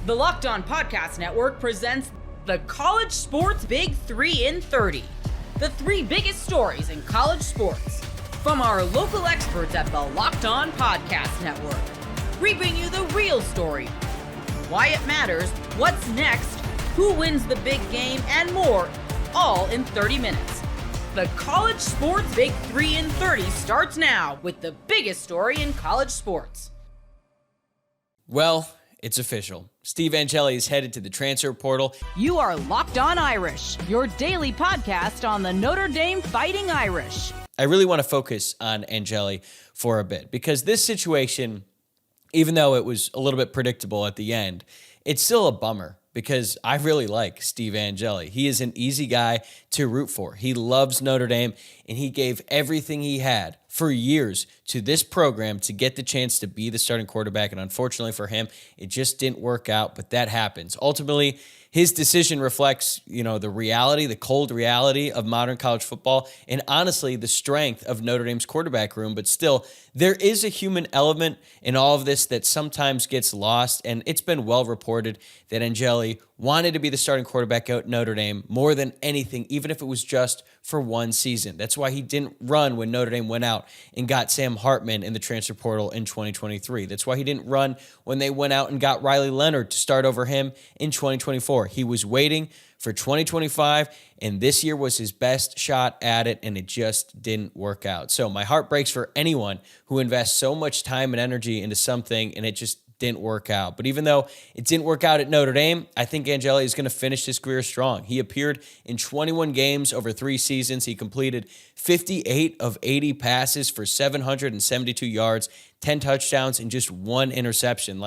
The Locked On Podcast Network presents the College Sports Big 3 in 30. The three biggest stories in college sports. From our local experts at the Locked On Podcast Network. We bring you the real story, why it matters, what's next, who wins the big game, and more, all in 30 minutes. The College Sports Big 3 in 30 starts now with the biggest story in college sports. Well, it's official. Steve Angeli is headed to the transfer portal. You are Locked On Irish, your daily podcast on the Notre Dame Fighting Irish. I really want to focus on Angeli for a bit because this situation, even though it was a little bit predictable at the end, it's still a bummer because I really like Steve Angeli. He is an easy guy to root for. He loves Notre Dame, and he gave everything he had for years to this program to get the chance to be the starting quarterback. And unfortunately for him, it just didn't work out, but that happens. Ultimately, his decision reflects, the reality, the cold reality of modern college football, and honestly, the strength of Notre Dame's quarterback room. But still, there is a human element in all of this that sometimes gets lost, and it's been well reported that Angeli wanted to be the starting quarterback at Notre Dame more than anything, even if it was just for one season. That's why he didn't run when Notre Dame went out and got Sam Hartman in the transfer portal in 2023. That's why he didn't run when they went out and got Riley Leonard to start over him in 2024. He was waiting for 2025, and this year was his best shot at it, and it just didn't work out. So my heart breaks for anyone who invests so much time and energy into something, and it just didn't work out. But even though it didn't work out at Notre Dame, I think Angeli is going to finish his career strong. He appeared in 21 games over 3 seasons. He completed 58 of 80 passes for 772 yards, 10 touchdowns, and just 1 interception.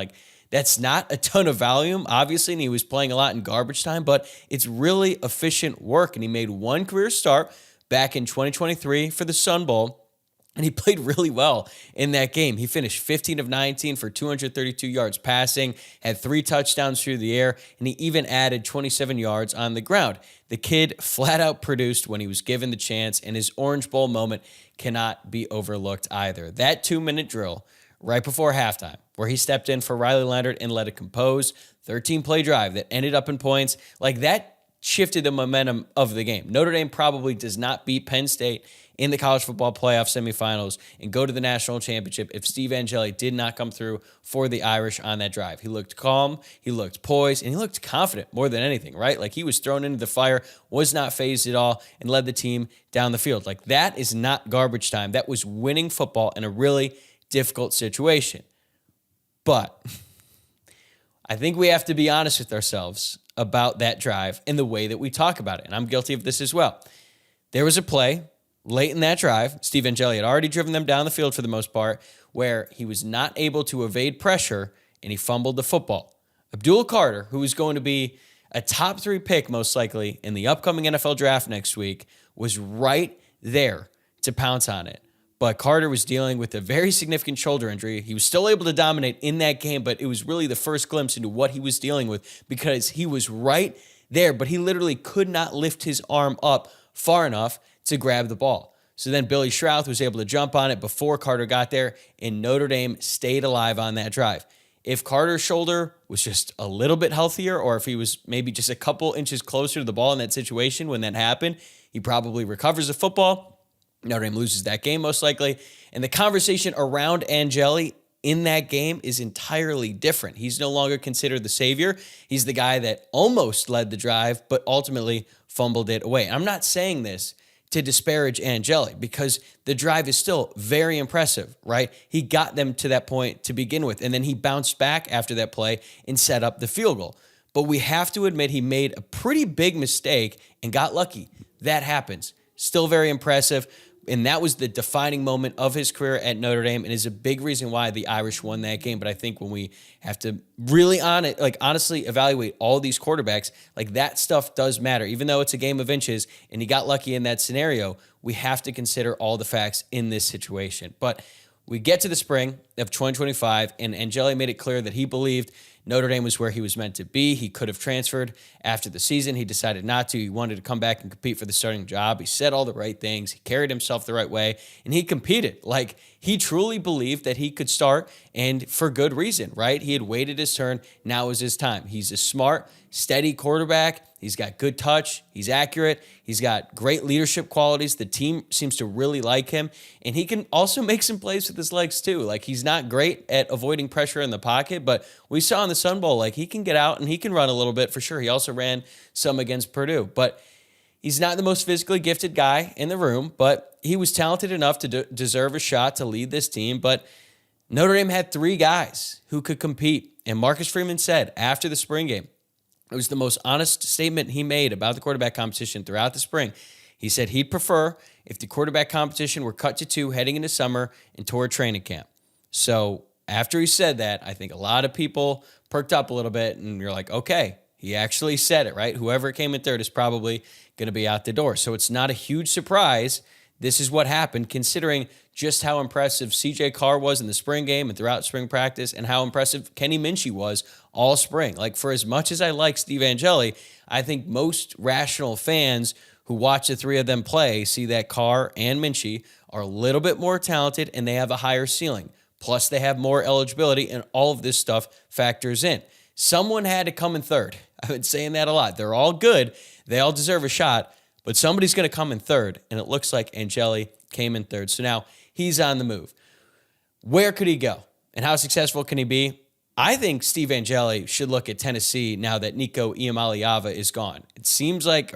That's not a ton of volume, obviously, and he was playing a lot in garbage time, but it's really efficient work. And he made 1 career start back in 2023 for the Sun Bowl, and he played really well in that game. He finished 15 of 19 for 232 yards passing, had 3 touchdowns through the air, and he even added 27 yards on the ground. The kid flat out produced when he was given the chance, and his Orange Bowl moment cannot be overlooked either. That 2-minute drill right before halftime, where he stepped in for Riley Leonard and led a composed 13-play drive that ended up in points, that shifted the momentum of the game. Notre Dame probably does not beat Penn State in the college football playoff semifinals and go to the national championship if Steve Angeli did not come through for the Irish on that drive. He looked calm, he looked poised, and he looked confident more than anything, right? He was thrown into the fire, was not fazed at all, and led the team down the field. That is not garbage time. That was winning football in a really difficult situation. But I think we have to be honest with ourselves about that drive and the way that we talk about it. And I'm guilty of this as well. There was a play late in that drive. Steve Angeli had already driven them down the field for the most part, where he was not able to evade pressure and he fumbled the football. Abdul Carter, who was going to be a top 3 pick most likely in the upcoming NFL draft next week, was right there to pounce on it. But Carter was dealing with a very significant shoulder injury. He was still able to dominate in that game, but it was really the first glimpse into what he was dealing with because he was right there, but he literally could not lift his arm up far enough to grab the ball. So then Billy Schrouth was able to jump on it before Carter got there, and Notre Dame stayed alive on that drive. If Carter's shoulder was just a little bit healthier, or if he was maybe just a couple inches closer to the ball in that situation when that happened, he probably recovers the football. Notre Dame loses that game most likely. And the conversation around Angeli in that game is entirely different. He's no longer considered the savior. He's the guy that almost led the drive, but ultimately fumbled it away. I'm not saying this to disparage Angeli because the drive is still very impressive, right? He got them to that point to begin with, and then he bounced back after that play and set up the field goal. But we have to admit he made a pretty big mistake and got lucky. That happens. Still very impressive. And that was the defining moment of his career at Notre Dame and is a big reason why the Irish won that game. But I think when we have to really honestly evaluate all these quarterbacks, that stuff does matter. Even though it's a game of inches and he got lucky in that scenario, we have to consider all the facts in this situation. But we get to the spring of 2025, and Angeli made it clear that he believed Notre Dame was where he was meant to be. He could have transferred after the season. He decided not to. He wanted to come back and compete for the starting job. He said all the right things. He carried himself the right way, and he competed. Like, he truly believed that he could start, and for good reason, right? He had waited his turn. Now is his time. He's a smart, steady quarterback. He's got good touch. He's accurate. He's got great leadership qualities. The team seems to really like him. And he can also make some plays with his legs too. Like, he's not great at avoiding pressure in the pocket, but we saw in the Sun Bowl, like, he can get out and he can run a little bit for sure. He also ran some against Purdue, but he's not the most physically gifted guy in the room, but he was talented enough to deserve a shot to lead this team. But Notre Dame had 3 guys who could compete. And Marcus Freeman said after the spring game, it was the most honest statement he made about the quarterback competition throughout the spring. He said he'd prefer if the quarterback competition were cut to 2 heading into summer and toward training camp. So after he said that, I think a lot of people perked up a little bit, and you're like, okay, he actually said it, right? Whoever came in third is probably going to be out the door. So it's not a huge surprise. This is what happened, considering just how impressive CJ Carr was in the spring game and throughout spring practice, and how impressive Kenny Minchey was all spring. Like, for as much as I like Steve Angeli, I think most rational fans who watch the 3 of them play see that Carr and Minchey are a little bit more talented and they have a higher ceiling. Plus, they have more eligibility, and all of this stuff factors in. Someone had to come in third. I've been saying that a lot. They're all good. They all deserve a shot, but somebody's going to come in third, and it looks like Angeli came in third. So now he's on the move. Where could he go, and how successful can he be? I think Steve Angeli should look at Tennessee now that Nico Iamaleava is gone. It seemed like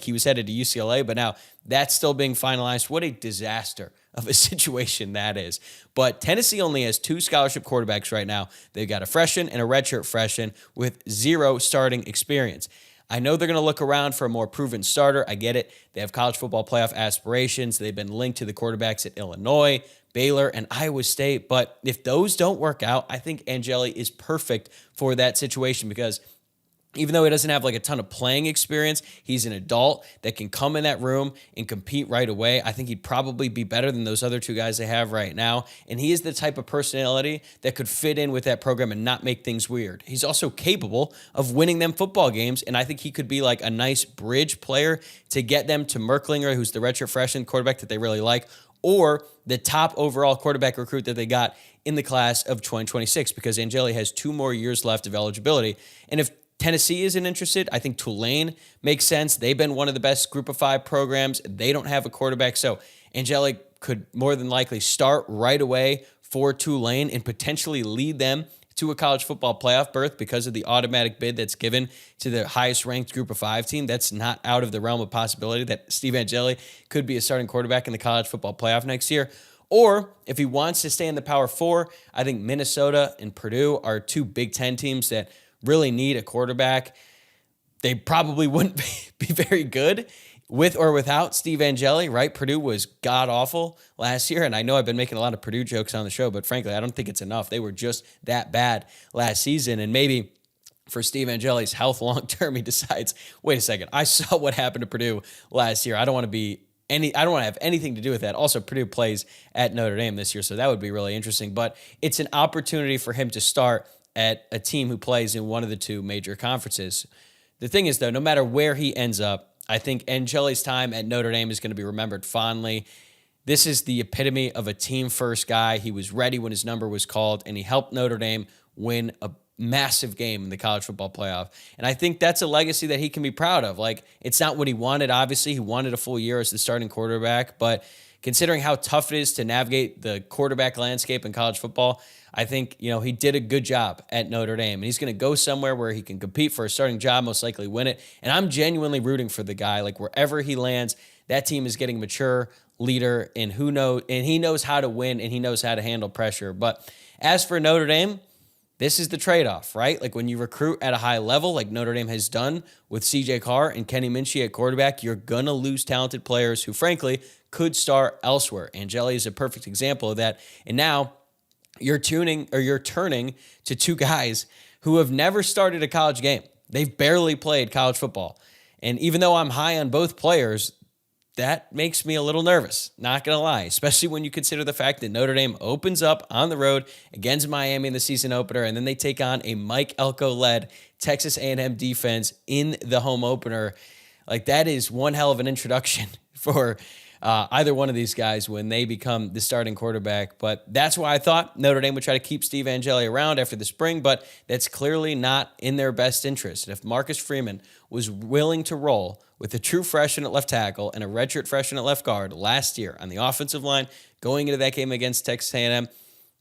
he was headed to UCLA, but now that's still being finalized. What a disaster of a situation that is. But Tennessee only has 2 scholarship quarterbacks right now. They've got a freshman and a redshirt freshman with 0 starting experience. I know they're going to look around for a more proven starter. I get it. They have college football playoff aspirations. They've been linked to the quarterbacks at Illinois, Baylor, and Iowa State. But if those don't work out, I think Angeli is perfect for that situation, because even though he doesn't have like a ton of playing experience, he's an adult that can come in that room and compete right away. I think he'd probably be better than those other 2 guys they have right now. And he is the type of personality that could fit in with that program and not make things weird. He's also capable of winning them football games, and I think he could be like a nice bridge player to get them to Merklinger, who's the redshirt freshman quarterback that they really like, or the top overall quarterback recruit that they got in the class of 2026, because Angeli has 2 more years left of eligibility. And if Tennessee isn't interested, I think Tulane makes sense. They've been one of the best group of 5 programs. They don't have a quarterback. So Angeli could more than likely start right away for Tulane and potentially lead them to a college football playoff berth because of the automatic bid that's given to the highest ranked group of 5 team. That's not out of the realm of possibility that Steve Angeli could be a starting quarterback in the college football playoff next year. Or if he wants to stay in the Power 4, I think Minnesota and Purdue are 2 Big Ten teams that really need a quarterback. They probably wouldn't be very good with or without Steve Angeli, right? Purdue was god-awful last year, and I know I've been making a lot of Purdue jokes on the show, but frankly, I don't think it's enough. They were just that bad last season, and maybe for Steve Angeli's health long-term, he decides, wait a second, I saw what happened to Purdue last year. I don't want to have anything to do with that. Also, Purdue plays at Notre Dame this year, so that would be really interesting, but it's an opportunity for him to start at a team who plays in one of the 2 major conferences. The thing is, though, no matter where he ends up, I think Angeli's time at Notre Dame is going to be remembered fondly. This is the epitome of a team-first guy. He was ready when his number was called, and he helped Notre Dame win a massive game in the college football playoff. And I think that's a legacy that he can be proud of. Like, it's not what he wanted, obviously. He wanted a full year as the starting quarterback, but considering how tough it is to navigate the quarterback landscape in college football, I think, he did a good job at Notre Dame, and he's going to go somewhere where he can compete for a starting job, most likely win it. And I'm genuinely rooting for the guy. Like, wherever he lands, that team is getting mature leader, and he knows how to win, and he knows how to handle pressure. But as for Notre Dame, this is the trade-off, right? Like, when you recruit at a high level, like Notre Dame has done with CJ Carr and Kenny Minchey at quarterback, you're going to lose talented players who, frankly, could start elsewhere. Angeli is a perfect example of that. And now you're turning to 2 guys who have never started a college game. They've barely played college football. And even though I'm high on both players, that makes me a little nervous, not going to lie, especially when you consider the fact that Notre Dame opens up on the road against Miami in the season opener, and then they take on a Mike Elko-led Texas A&M defense in the home opener. Like, that is one hell of an introduction for either one of these guys when they become the starting quarterback. But that's why I thought Notre Dame would try to keep Steve Angeli around after the spring, but that's clearly not in their best interest. And if Marcus Freeman was willing to roll with a true freshman at left tackle and a redshirt freshman at left guard last year on the offensive line going into that game against Texas A&M,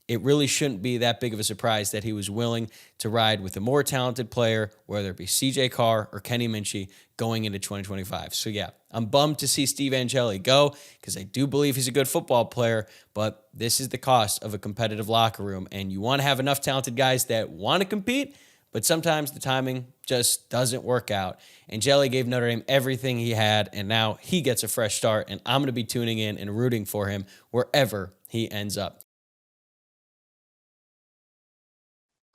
it really shouldn't be that big of a surprise that he was willing to ride with a more talented player, whether it be CJ Carr or Kenny Minchey, going into 2025. So yeah, I'm bummed to see Steve Angeli go because I do believe he's a good football player, but this is the cost of a competitive locker room, and you want to have enough talented guys that want to compete, but sometimes the timing just doesn't work out. Angeli gave Notre Dame everything he had, and now he gets a fresh start, and I'm going to be tuning in and rooting for him wherever he ends up.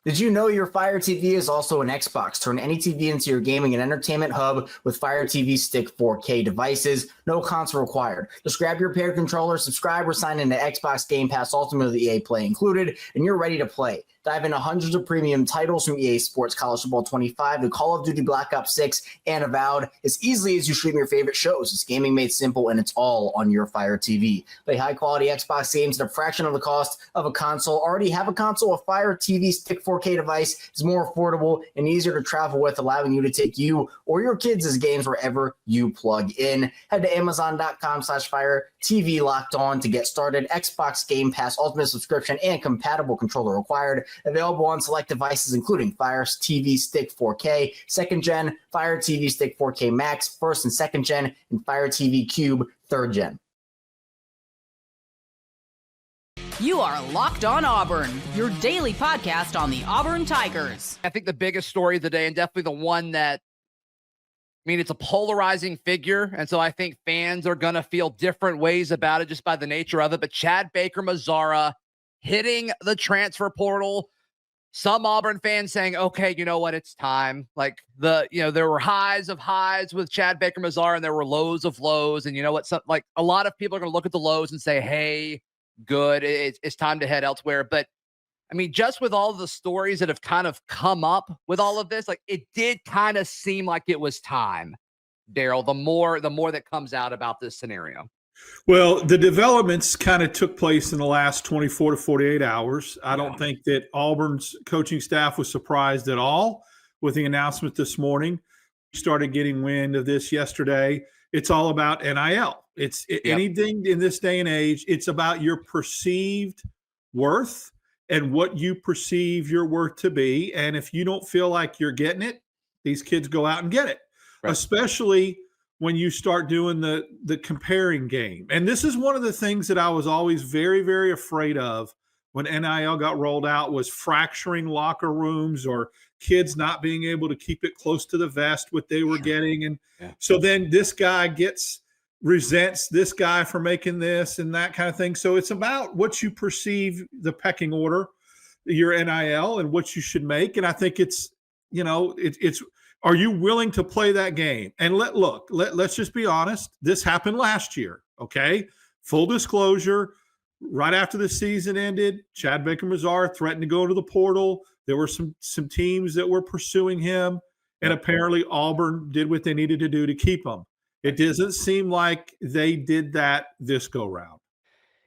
Did you know your Fire TV is also an Xbox? Turn any TV into your gaming and entertainment hub with Fire TV Stick 4K devices. No console required. Just grab your paired controller, subscribe, or sign into Xbox Game Pass Ultimate with EA Play included, and you're ready to play. Dive into hundreds of premium titles from EA Sports College Football 25 to Call of Duty Black Ops 6 and Avowed as easily as you stream your favorite shows. It's gaming made simple, and it's all on your Fire TV. Play high-quality Xbox games at a fraction of the cost of a console. Already have a console? A Fire TV Stick 4K device is more affordable and easier to travel with, allowing you to take you or your kids' games wherever you plug in. Head to Amazon.com/Fire TV Locked On to get started. Xbox Game Pass Ultimate subscription and compatible controller required. Available on select devices, including Fire TV Stick 4K, 2nd Gen, Fire TV Stick 4K Max, 1st and 2nd Gen, and Fire TV Cube, 3rd Gen. You are Locked On Auburn, your daily podcast on the Auburn Tigers. I think the biggest story of the day, and definitely the one that, I mean, it's a polarizing figure, and so I think fans are going to feel different ways about it just by the nature of it, but Chad Baker-Mazara hitting the transfer portal. Some Auburn fans saying, okay, you know what, it's time. Like, there were highs of highs with Chad Baker-Mazara, and there were lows of lows, and you know what, like, a lot of people are going to look at the lows and say, hey, good, it's time to head elsewhere. But I mean, just with all the stories that have kind of come up with all of this, like, it did kind of seem like it was time, Daryl, the more that comes out about this scenario. Well, the developments kind of took place in the last 24 to 48 hours. I don't think that Auburn's coaching staff was surprised at all with the announcement this morning. We started getting wind of this yesterday. It's all about NIL. Anything in this day and age, it's about your perceived worth and what you perceive your worth to be. And if you don't feel like you're getting it, these kids go out and get it, especially when you start doing the comparing game. And this is one of the things that I was always very, very afraid of when NIL got rolled out, was fracturing locker rooms or kids not being able to keep it close to the vest what they were getting. And so then this guy resents this guy for making this and that kind of thing. So it's about what you perceive the pecking order, your NIL, and what you should make. And I think it's are you willing to play that game? And let's just be honest. This happened last year, okay? Full disclosure, right after the season ended, Chad Baker-Mazara threatened to go to the portal. There were some teams that were pursuing him, and apparently Auburn did what they needed to do to keep him. It doesn't seem like they did that this go-round.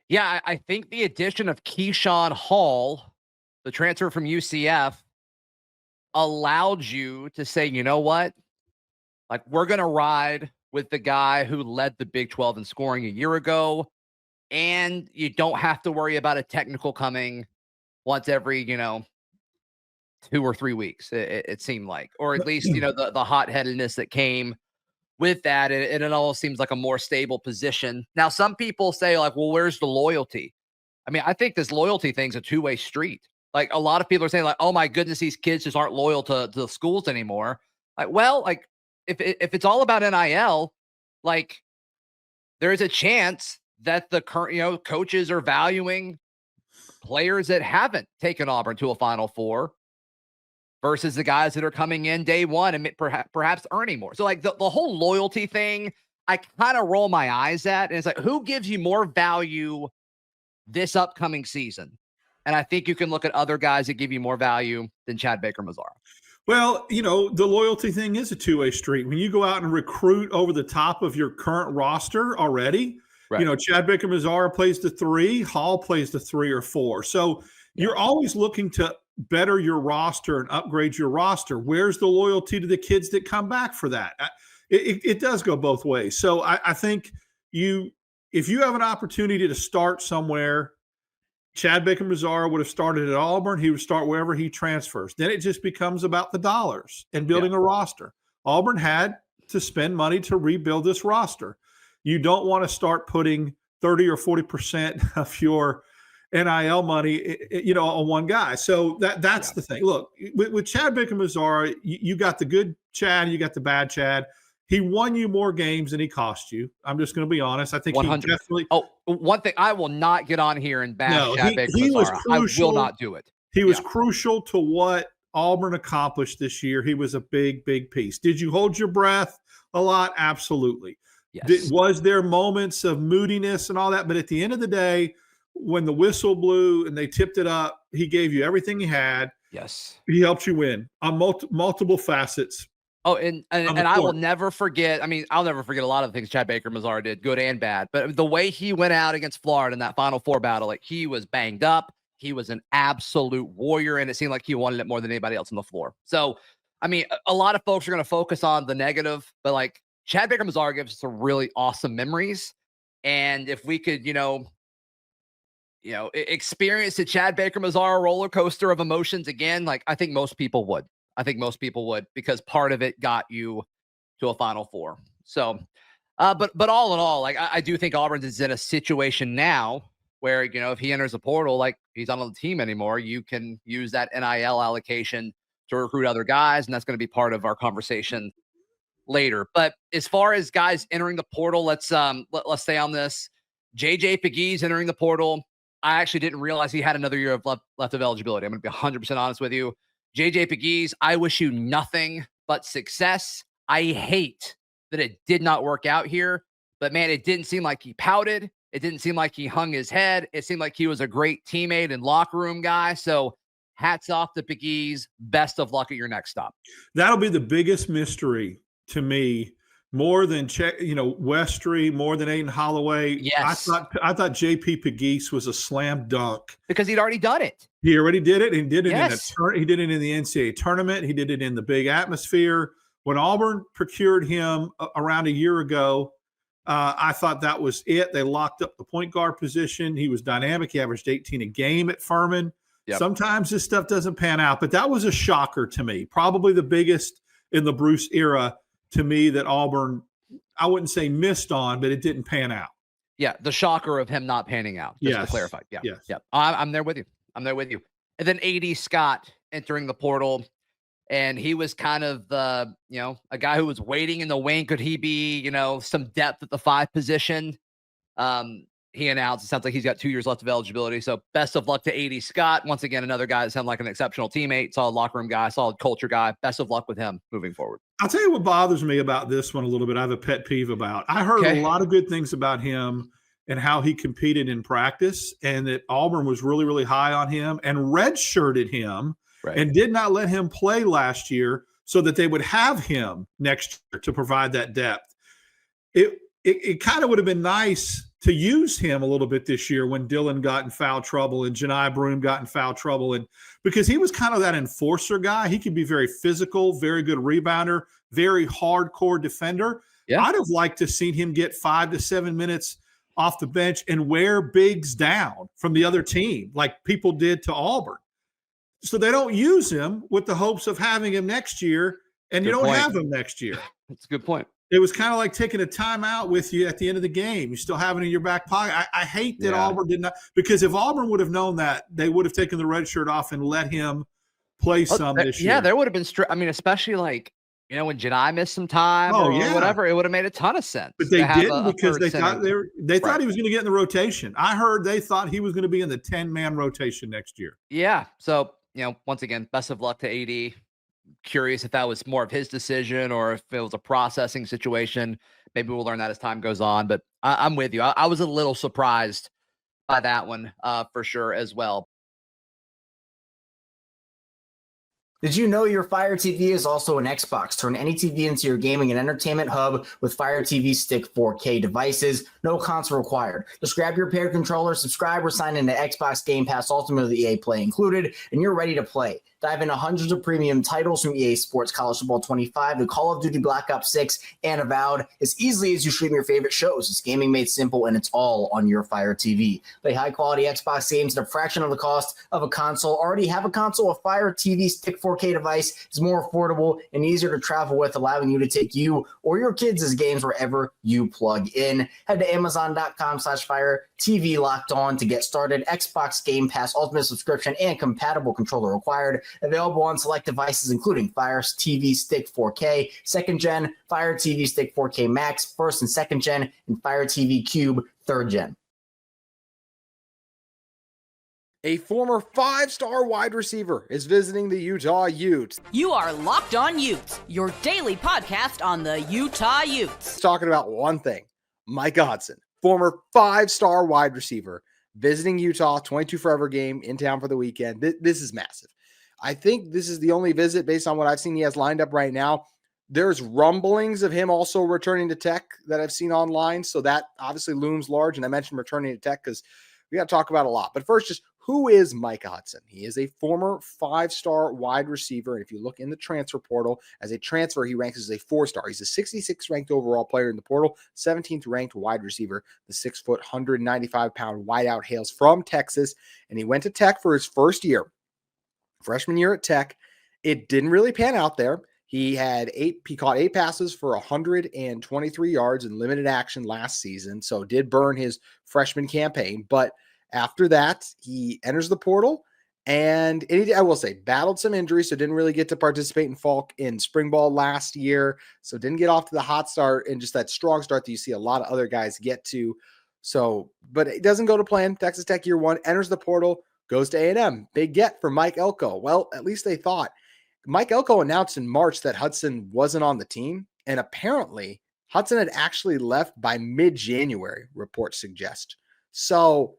Yeah, I think the addition of Keyshawn Hall, the transfer from UCF, allowed you to say, you know what? Like, we're going to ride with the guy who led the Big 12 in scoring a year ago, and you don't have to worry about a technical coming once every, 2 or 3 weeks, it seemed like. Or at least, the hot-headedness that came with that, and it all seems like a more stable position. Now, some people say, like, well, where's the loyalty? I mean, I think this loyalty thing's a two-way street. Like, a lot of people are saying, like, oh my goodness, these kids just aren't loyal to the schools anymore. Like, well, like, if it's all about NIL, like, there's a chance that the current, coaches are valuing players that haven't taken Auburn to a Final Four versus the guys that are coming in day one and perhaps earning more. So, like, the whole loyalty thing, I kind of roll my eyes at. And it's like, who gives you more value this upcoming season? And I think you can look at other guys that give you more value than Chad Baker-Mazara. Well, the loyalty thing is a two-way street. When you go out and recruit over the top of your current roster already, Right. Chad Baker-Mazara plays the 3, Hall plays the 3 or 4. So you're always looking to better your roster and upgrade your roster. Where's the loyalty to the kids that come back for that? It does go both ways. So I think if you have an opportunity to start somewhere, Chad Baker-Mazara would have started at Auburn. He would start wherever he transfers. Then it just becomes about the dollars and building a roster. Auburn had to spend money to rebuild this roster. You don't want to start putting 30 or 40% of your NIL money, on one guy. So that's the thing. Look, with Chad Baker-Mazara, you got the good Chad, you got the bad Chad. He won you more games than he cost you. I'm just going to be honest. I think 100. He definitely. Oh, one thing, I will not get on here and bash Chad Baker-Mazara. I will not do it. He was crucial to what Auburn accomplished this year. He was a big, big piece. Did you hold your breath a lot? Absolutely. Yes. Was there moments of moodiness and all that? But at the end of the day, when the whistle blew and they tipped it up, he gave you everything he had. Yes. He helped you win on multiple facets. Oh, and I will never forget. I mean, I'll never forget a lot of the things Chad Baker-Mazara did, good and bad. But the way he went out against Florida in that Final Four battle, like he was banged up. He was an absolute warrior, and it seemed like he wanted it more than anybody else on the floor. So, I mean, a lot of folks are going to focus on the negative, but like Chad Baker-Mazara gives us some really awesome memories. And if we could, experience the Chad Baker-Mazara roller coaster of emotions again, like I think most people would. Because part of it got you to a Final Four. So, but all in all, like I do think Auburn is in a situation now where, if he enters the portal, like he's not on the team anymore, you can use that NIL allocation to recruit other guys. And that's going to be part of our conversation later. But as far as guys entering the portal, let's stay on this. JJ Pegues entering the portal. I actually didn't realize he had another year of left of eligibility. I'm going to be 100% honest with you. JJ Pegues, I wish you nothing but success. I hate that it did not work out here, but man, it didn't seem like he pouted. It didn't seem like he hung his head. It seemed like he was a great teammate and locker room guy. So hats off to Pegues. Best of luck at your next stop. That'll be the biggest mystery to me, more than Westry, more than Aiden Holloway. Yes. I thought JP Pegues was a slam dunk because he'd already done it. He already did it, and he did it Yes. he did it in the NCAA tournament. He did it in the big atmosphere. When Auburn procured him around a year ago, I thought that was it. They locked up the point guard position. He was dynamic. He averaged 18 a game at Furman. Yep. Sometimes this stuff doesn't pan out, but that was a shocker to me. Probably the biggest in the Bruce era to me that Auburn, I wouldn't say missed on, but it didn't pan out. Yeah, the shocker of him not panning out, just to clarify. Yeah, yes. Yeah. I'm there with you. And then A.D. Scott entering the portal, and he was kind of the, a guy who was waiting in the wing. Could he be, some depth at the 5 position? He announced, it sounds like he's got 2 years left of eligibility. So best of luck to A.D. Scott. Once again, another guy that sounded like an exceptional teammate, solid locker room guy, solid culture guy. Best of luck with him moving forward. I'll tell you what bothers me about this one a little bit. I have a pet peeve about. I heard a lot of good things about him and how he competed in practice, and that Auburn was really, really high on him and redshirted him and did not let him play last year so that they would have him next year to provide that depth. It kind of would have been nice to use him a little bit this year when Dylan got in foul trouble and Janai Broome got in foul trouble, and because he was kind of that enforcer guy. He could be very physical, very good rebounder, very hardcore defender. Yeah. I'd have liked to seen him get 5 to 7 minutes off the bench and wear bigs down from the other team like people did to Auburn. So they don't use him with the hopes of having him next year, and you don't have him next year. That's a good point. It was kind of like taking a timeout with you at the end of the game. You still have it in your back pocket. I hate that Auburn did not, because if Auburn would have known that, they would have taken the red shirt off and let him play some this year. Yeah, there would have been especially like, when Janai missed some time or whatever, it would have made a ton of sense. But they didn't, because they thought he was going to get in the rotation. I heard they thought he was going to be in the 10-man rotation next year. Yeah. So, once again, best of luck to AD. Curious if that was more of his decision or if it was a processing situation. maybe we'll learn that as time goes on. But I'm with you. I was a little surprised by that one for sure as well. Did you know your Fire TV is also an Xbox? Turn any TV into your gaming and entertainment hub with Fire TV Stick 4K devices. No console required. Just grab your paired controller, subscribe, or sign into Xbox Game Pass Ultimate with EA Play included, and you're ready to play. Dive into hundreds of premium titles from EA Sports College Football 25 to Call of Duty Black Ops 6 and Avowed as easily as you stream your favorite shows. It's gaming made simple, and it's all on your Fire TV. Play high-quality Xbox games at a fraction of the cost of a console. Already have a console? A Fire TV Stick 4K device is more affordable and easier to travel with, allowing you to take you or your kids' games wherever you plug in. Head to Amazon.com/Fire TV Locked On to get started. Xbox Game Pass Ultimate subscription and compatible controller required. Available on select devices, including Fire TV Stick 4K, 2nd Gen, Fire TV Stick 4K Max, 1st and 2nd Gen, and Fire TV Cube, 3rd Gen. A former 5-star wide receiver is visiting the Utah Utes. You are Locked On Utes, your daily podcast on the Utah Utes. Talking about one thing, Micah Hudson, former 5-star wide receiver, visiting Utah, 22 Forever game in town for the weekend. This is massive. I think this is the only visit based on what I've seen he has lined up right now. There's rumblings of him also returning to Tech that I've seen online. So that obviously looms large. And I mentioned returning to Tech because we got to talk about a lot. But first, just who is Micah Hudson? He is a former 5-star wide receiver. And if you look in the transfer portal, as a transfer, he ranks as a 4-star. He's a 66th ranked overall player in the portal, 17th ranked wide receiver. The 6-foot, 195-pound wideout hails from Texas. And he went to Tech for his first year. Freshman year at Tech, it didn't really pan out there. He caught 8 passes for 123 yards in limited action last season, so did burn his freshman campaign. But after that, he enters the portal, and I will say, battled some injuries, so didn't really get to participate in spring ball last year, so didn't get off to the hot start and just that strong start that you see a lot of other guys get to. So, but it doesn't go to plan. Texas Tech year 1, enters the portal, goes to A&M. Big get for Mike Elko. Well, at least they thought. Mike Elko announced in March that Hudson wasn't on the team, and apparently Hudson had actually left by mid-January, reports suggest. So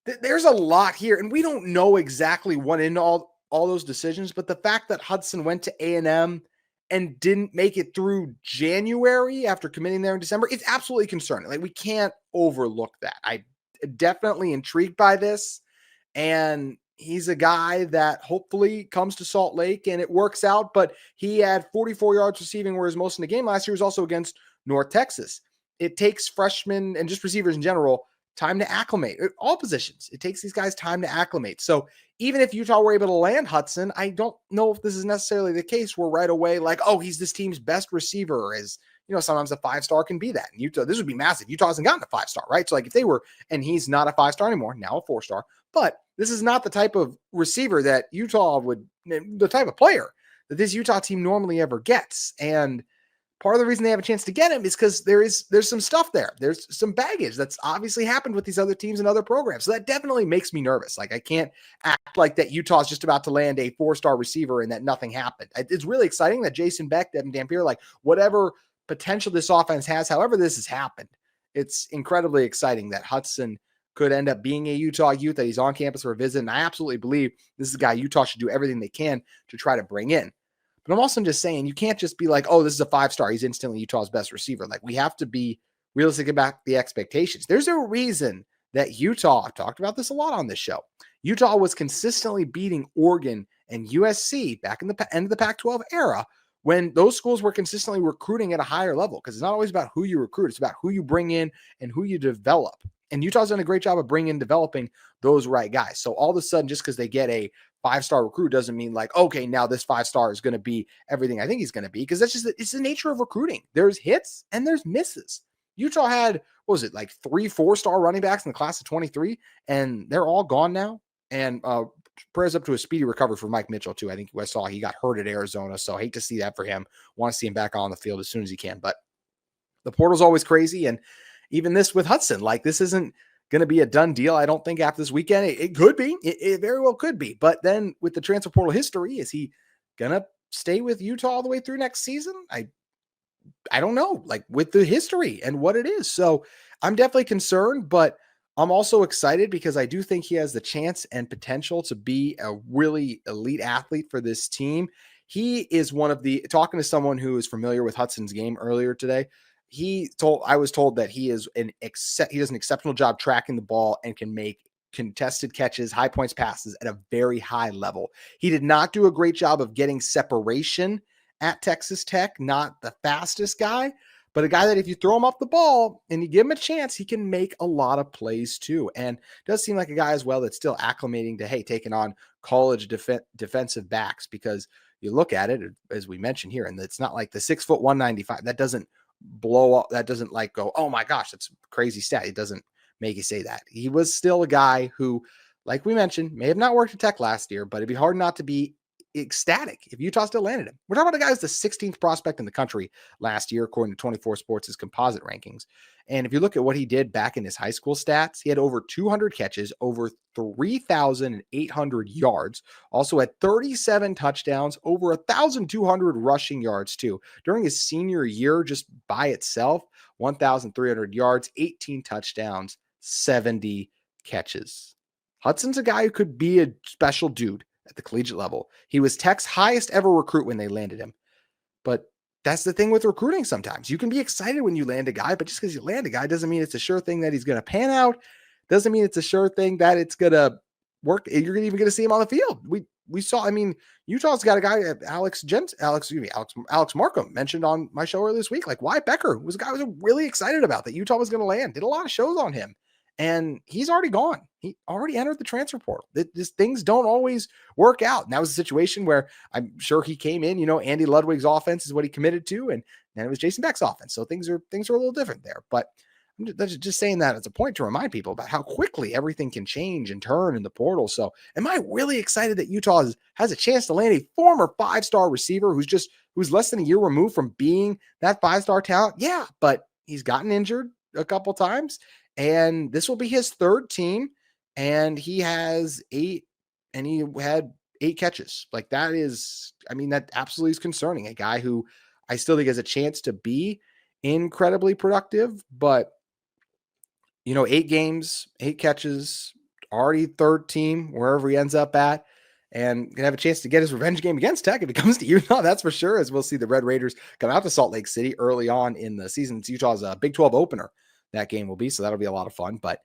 there's a lot here, and we don't know exactly what into all those decisions, but the fact that Hudson went to A&M and didn't make it through January after committing there in December, it's absolutely concerning. Like, we can't overlook that. I'm definitely intrigued by this. And he's a guy that hopefully comes to Salt Lake and it works out, but he had 44 yards receiving, whereas most in the game last year was also against North Texas. It takes freshmen and just receivers in general time to acclimate. All positions, it takes these guys time to acclimate. So even if Utah were able to land Hudson, I don't know if this is necessarily the case where right away, like, oh, he's this team's best receiver. As you know, sometimes a 5-star can be that. And Utah, this would be massive. Utah hasn't gotten a 5-star, right? So like if they were, and he's not a 5-star anymore, now a 4-star, but this is not the type of receiver that Utah would, the type of player that this Utah team normally ever gets. And part of the reason they have a chance to get him is because there's some stuff there. There's some baggage that's obviously happened with these other teams and other programs. So that definitely makes me nervous. Like, I can't act like that Utah's just about to land a 4-star receiver and that nothing happened. It's really exciting that Jason Beck, Devin Dampier, like whatever potential this offense has, however this has happened, it's incredibly exciting that Hudson could end up being a Utah Ute, that he's on campus for a visit. And I absolutely believe this is a guy Utah should do everything they can to try to bring in. But I'm also just saying, you can't just be like, oh, this is a 5-star. He's instantly Utah's best receiver. Like, we have to be realistic about the expectations. There's a reason that Utah, I've talked about this a lot on this show, Utah was consistently beating Oregon and USC back in the end of the Pac-12 era when those schools were consistently recruiting at a higher level, because it's not always about who you recruit. It's about who you bring in and who you develop. And Utah's done a great job of bringing and developing those right guys. So all of a sudden, just because they get a 5-star recruit doesn't mean like, okay, now this 5-star is going to be everything I think he's going to be, because that's just, it's the nature of recruiting. There's hits and there's misses. Utah had, what was it, like 3 4-star running backs in the class of 23, and they're all gone now. And prayers up to a speedy recovery for Mike Mitchell too. I think I saw he got hurt at Arizona, so I hate to see that for him. Want to see him back on the field as soon as he can. But the portal's always crazy, and even this with Hudson, like, this isn't going to be a done deal. I don't think after this weekend. It could be. It very well could be. But then with the transfer portal history, is he going to stay with Utah all the way through next season? I don't know, like with the history and what it is. So I'm definitely concerned, but I'm also excited because I do think he has the chance and potential to be a really elite athlete for this team. He is one of the, talking to someone who is familiar with Hudson's game earlier today, I was told that he does an exceptional job tracking the ball and can make contested catches, high points passes at a very high level. He did not do a great job of getting separation at Texas Tech, not the fastest guy, but a guy that if you throw him off the ball and you give him a chance, he can make a lot of plays too. And does seem like a guy as well that's still acclimating to, hey, taking on college defensive backs, because you look at it, as we mentioned here, and it's not like the 6 foot 195, that doesn't blow up. That doesn't like go, oh my gosh, that's a crazy stat. It doesn't make you say that. He was still a guy who, like we mentioned, may have not worked at Tech last year, but it'd be hard not to be ecstatic if Utah still landed him. We're talking about a guy who's the 16th prospect in the country last year, according to 24 Sports' composite rankings. And if you look at what he did back in his high school stats, he had over 200 catches, over 3,800 yards, also had 37 touchdowns, over 1,200 rushing yards too. During his senior year, just by itself, 1,300 yards, 18 touchdowns, 70 catches. Hudson's a guy who could be a special dude at the collegiate level. He was Tech's highest ever recruit when they landed him. But that's the thing with recruiting sometimes. You can be excited when you land a guy, but just because you land a guy doesn't mean it's a sure thing that he's going to pan out. Doesn't mean it's a sure thing that it's going to work. You're even going to see him on the field. We saw, I mean, Utah's got a guy, Alex Markham mentioned on my show earlier this week, like Wyatt Becker was a guy I was really excited about that Utah was going to land. Did a lot of shows on him. And he's already gone. He already entered the transfer portal. Things don't always work out. And that was a situation where I'm sure he came in, Andy Ludwig's offense is what he committed to. And then it was Jason Beck's offense. So things are a little different there. But I'm just saying that as a point to remind people about how quickly everything can change and turn in the portal. So am I really excited that Utah has a chance to land a former 5-star receiver who's less than a year removed from being that 5-star talent? Yeah, but he's gotten injured a couple times. And this will be his third team, and he has 8, and he had 8 catches. Like that absolutely is concerning. A guy who I still think has a chance to be incredibly productive, but 8 games, 8 catches, already third team, wherever he ends up at, and gonna have a chance to get his revenge game against Tech if he comes to Utah. That's for sure, as we'll see the Red Raiders come out to Salt Lake City early on in the season. It's Utah's Big 12 opener. That game will be, so that'll be a lot of fun. But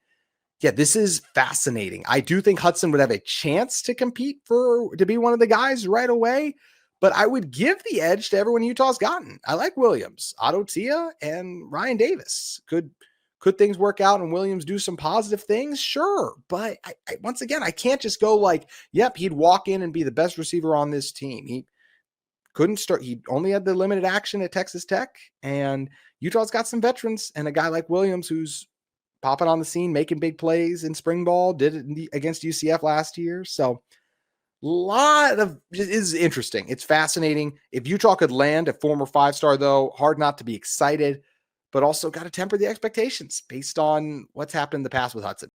yeah, this is fascinating. I do think Hudson would have a chance to compete to be one of the guys right away, but I would give the edge to everyone Utah's gotten. I like Williams, Otto Tia, and Ryan Davis. Could things work out and Williams do some positive things? Sure. But once again, I can't just go like, yep, he'd walk in and be the best receiver on this team. He couldn't start. He only had the limited action at Texas Tech, and Utah's got some veterans, and a guy like Williams who's popping on the scene, making big plays in spring ball, did it against UCF last year. So it is interesting. It's fascinating. If Utah could land a former 5-star, though, hard not to be excited, but also got to temper the expectations based on what's happened in the past with Hudson.